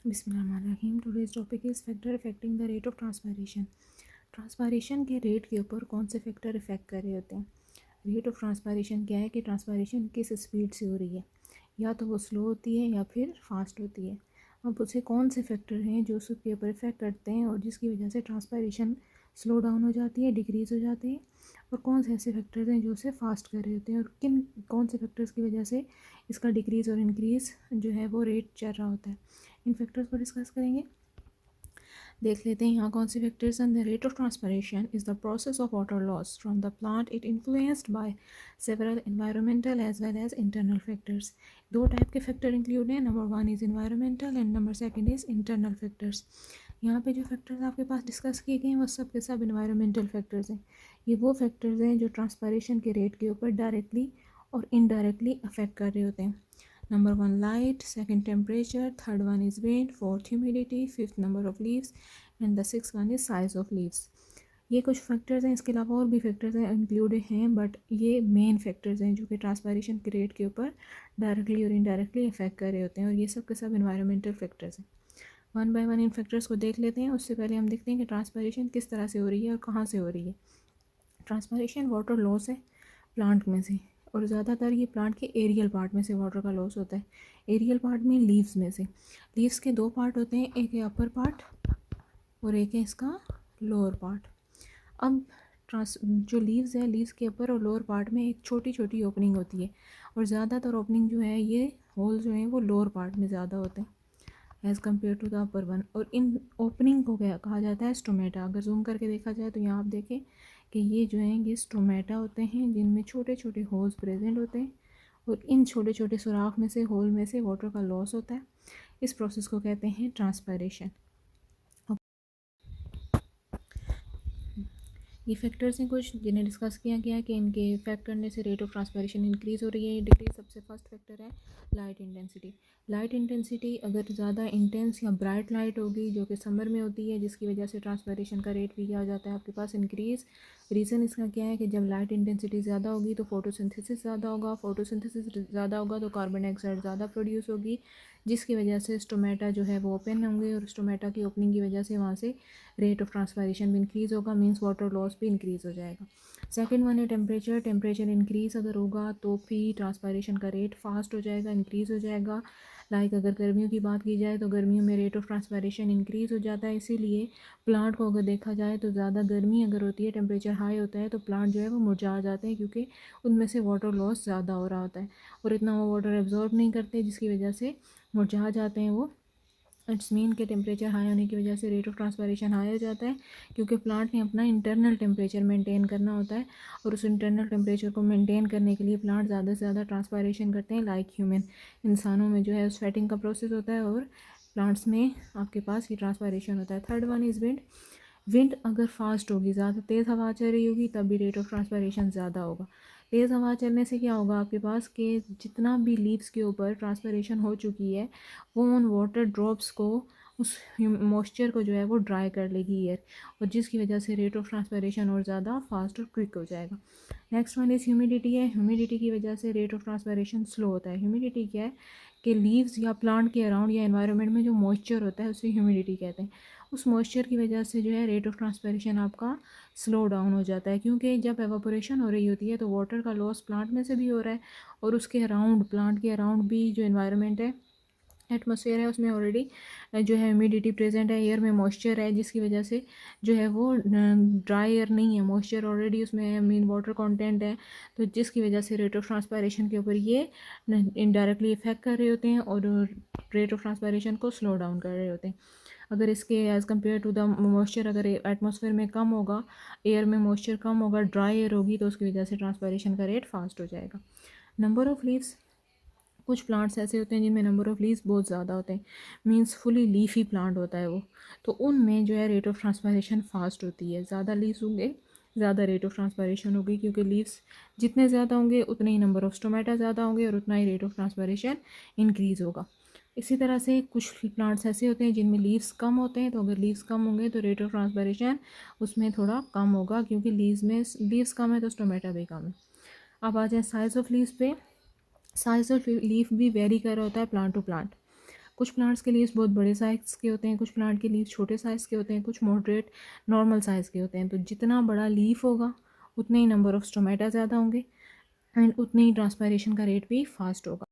बिस्मिल्लाहिर्रहमानिर्रहीम। Today's topic is factor affecting the rate of transpiration. Transpiration के rate के ऊपर कौन से फैक्टर इफेक्ट कर रहे होते हैं। रेट ऑफ ट्रांसपायरेशन क्या है कि ट्रांसपायरेशन किस स्पीड से हो रही है, या तो वो स्लो होती है या फिर फास्ट होती है। अब उसे कौन से फैक्टर हैं जो उसके ऊपर इफेक्ट करते हैं और जिसकी वजह से ट्रांसपायरेशन स्लो डाउन हो जाती है, डिक्रीज़ हो जाती है, और कौन से ऐसे फैक्टर्स हैं जो उसे फास्ट कर रहे होते हैं, और कौन से फैक्टर्स की वजह से इसका डिक्रीज़ और इंक्रीज़ जो है वो रेट चल रहा होता है। इन फैक्टर्स को डिस्कस करेंगे। देख लेते हैं यहाँ कौन से फैक्टर्स हैं। The rate of transpiration is the process of water loss from the plant. It influenced by several environmental as well as internal factors. दो टाइप के फैक्टर इंक्लूड हैं। Number one is environmental and number second is internal factors. यहाँ पे जो factors आपके पास discuss किए गए हैं वो सब के सब इन्वायरमेंटल फैक्टर्स हैं। ये वो फैक्टर्स हैं जो ट्रांसपरेशन के रेट के ऊपर डायरेक्टली और इनडायरेक्टली अफेक्ट कर रहे होते हैं। Number one, light. Second, temperature. Third one is wind. Fourth, humidity. Fifth, number of leaves. And the sixth one is size of leaves. ये कुछ फैक्टर्स हैं, इसके अलावा और भी फैक्टर्स हैं इंक्लूड हैं, बट ये मेन फैक्टर्स हैं जो कि ट्रांसपायरेशन के रेट के ऊपर डायरेक्टली और इनडायरेक्टली अफेक्ट कर रहे होते हैं, और ये सब के सब इन्वायरमेंटल फैक्टर्स हैं। One by one in factors को देख लेते हैं। उससे पहले हम देखते हैं कि ट्रांसपायरेशन किस तरह से हो रही है और कहाँ से हो रही है। ट्रांसपायरेशन वाटर लॉस है प्लांट में से, और ज़्यादातर ये प्लांट के एरियल पार्ट में से वाटर का लॉस होता है। एरियल पार्ट में लीव्स में से। लीव्स के दो पार्ट होते हैं, एक है अपर पार्ट और एक है इसका लोअर पार्ट। अब जो लीव्स है, लीव्स के अपर और लोअर पार्ट में एक छोटी छोटी ओपनिंग होती है, और ज़्यादातर ओपनिंग जो है, ये होल जो है वो लोअर पार्ट में ज़्यादा होते हैं as compare to the upper one. और इन ओपनिंग को क्या कहा जाता है, स्टोमेटा। अगर जूम करके देखा जाए तो यहाँ आप देखें कि ये जो हैं ये स्टोमेटा होते हैं, जिनमें छोटे छोटे होल्स प्रेजेंट होते हैं, और इन छोटे छोटे सुराख में से, होल में से वाटर का लॉस होता है। इस प्रोसेस को कहते हैं ट्रांसपायरेशन। ये फैक्टर्स हैं कुछ जिन्हें डिस्कस किया गया कि इनके इफेक्ट करने से रेट ऑफ ट्रांसपायरेशन इंक्रीज़ हो रही है, डिक्रीज। सबसे फर्स्ट फैक्टर है लाइट इंटेंसिटी। लाइट इंटेंसिटी अगर ज़्यादा इंटेंस या ब्राइट लाइट होगी, जो कि समर में होती है, जिसकी वजह से ट्रांसपायरेशन का रेट भी क्या हो जाता है आपके पास, इंक्रीज़। रीज़न इसका क्या है कि जब लाइट इंटेंसिटी ज़्यादा होगी तो फोटोसिंथेसिस ज़्यादा होगा, फोटोसिंथेसिस ज़्यादा होगा तो कार्बन डाइऑक्साइड ज़्यादा प्रोड्यूस होगी, जिसकी वजह से स्टोमेटा जो है वो ओपन होंगे, और स्टोमेटा की ओपनिंग की वजह से वहाँ से रेट ऑफ ट्रांसपायरेशन भी इंक्रीज़ होगा, मींस वाटर लॉस भी इंक्रीज़ हो जाएगा। सेकंड वन है टेम्परेचर। टेम्परेचर इंक्रीज़ अगर होगा तो भी ट्रांसपायरेशन का रेट फास्ट हो जाएगा, इंक्रीज़ हो जाएगा। लाइक अगर गर्मियों की बात की जाए तो गर्मियों में रेट ऑफ ट्रांसपायरेशन इंक्रीज़ हो जाता है, इसीलिए प्लांट को अगर देखा जाए तो ज़्यादा गर्मी अगर होती है, टेम्परेचर हाई होता है, तो प्लांट जो है वो मुरझा जाते हैं, क्योंकि उनमें से वाटर लॉस ज़्यादा हो रहा होता है और इतना वो वाटर एब्जॉर्ब नहीं करते, जिसकी वजह से मुरझा जाते हैं वो। इट्स मीन के टेम्परेचर हाई होने की वजह से रेट ऑफ ट्रांसपायरेशन हाई हो जाता है, क्योंकि प्लांट ने अपना इंटरनल टेम्परेचर मेंटेन करना होता है, और उस इंटरनल टेम्परेचर को मेंटेन करने के लिए प्लांट ज़्यादा से ज़्यादा ट्रांसपायरेशन करते हैं। लाइक ह्यूमन, इंसानों में जो है स्वेटिंग का प्रोसेस होता है, और प्लांट्स में आपके पास ये ट्रांसपायरेशन होता है। Third one is wind. Wind अगर फास्ट होगी, ज़्यादा तेज़ हवा चल रही होगी, तब भी रेट ऑफ ट्रांसपायरेशन ज़्यादा होगा। तेज़ हवा चलने से क्या होगा आपके पास कि जितना भी लीव्स के ऊपर ट्रांसपायरेशन हो चुकी है, वो उन वाटर ड्रॉप्स को, उस मॉइस्चर को जो है वो ड्राई कर लेगी एयर, और जिसकी वजह से रेट ऑफ ट्रांसपायरेशन और ज़्यादा फास्ट और क्विक हो जाएगा। नेक्स्ट वन इज़ ह्यूमिडिटी है। ह्यूमिडिटी की वजह से रेट ऑफ ट्रांसपायरेशन स्लो होता है। ह्यूमिडिटी क्या है कि लीव्स या प्लांट के अराउंड या एनवायरनमेंट में जो मॉइस्चर होता है उसे ह्यूमिडिटी कहते हैं। उस मॉइस्चर की वजह से जो है रेट ऑफ ट्रांसपायरेशन आपका स्लो डाउन हो जाता है, क्योंकि जब एवापोरेशन हो रही होती है तो वाटर का लॉस प्लांट में से भी हो रहा है, और उसके अराउंड, प्लांट के अराउंड भी जो एनवायरनमेंट है, एटमॉस्फेयर है, उसमें ऑलरेडी जो है ह्यूमिडिटी प्रेजेंट है, एयर में मॉइस्चर है, जिसकी वजह से जो है वो ड्राई एयर नहीं है, मॉइस्चर ऑलरेडी उसमें है, मीन वाटर कंटेंट है, तो जिसकी वजह से रेट ऑफ ट्रांसपायरेशन के ऊपर ये इनडायरेक्टली इफेक्ट कर रहे होते हैं, और रेट ऑफ ट्रांसपायरेशन को स्लो डाउन कर रहे होते हैं। अगर इसके as compare to the moisture, अगर एटमॉस्फेयर में कम होगा, एयर में मॉइस्चर कम होगा, ड्राई एयर होगी, तो उसकी वजह से ट्रांसपायरेशन का रेट फास्ट हो जाएगा। Number of leaves. कुछ प्लांट्स ऐसे होते हैं जिनमें नंबर ऑफ़ लीव्स बहुत ज़्यादा होते हैं, मींस फुली लीफी प्लांट होता है वो, तो उनमें जो है रेट ऑफ ट्रांसपायरेशन फास्ट होती है। ज़्यादा लीव्स होंगे, ज़्यादा रेट ऑफ ट्रांसपायरेशन होगी, क्योंकि लीव्स जितने ज़्यादा होंगे उतने ही नंबर ऑफ स्टोमेटा ज़्यादा होंगे, और उतना ही रेट ऑफ ट्रांसपायरेशन इंक्रीज़ होगा। इसी तरह से कुछ प्लांट्स ऐसे होते हैं जिनमें लीव्स कम होते हैं, तो अगर लीव्स कम होंगे तो रेट ऑफ ट्रांसपायरेशन उसमें थोड़ा कम होगा, क्योंकि लीव्स कम है तो स्टोमेटा भी कम है। अब आ जाए साइज़ ऑफ लीव्स पे। साइज़ ऑफ लीफ भी वेरी कर रहा होता है प्लांट टू प्लांट। कुछ प्लांट्स के लीव्स बहुत बड़े साइज़ के होते हैं, कुछ प्लांट के लीव्स छोटे साइज़ के होते हैं, कुछ मॉडरेट नॉर्मल साइज़ के होते हैं। तो जितना बड़ा लीफ होगा उतने ही नंबर ऑफ स्टोमेटा ज़्यादा होंगे एंड उतनी ही ट्रांसपायरेशन का रेट भी फास्ट होगा।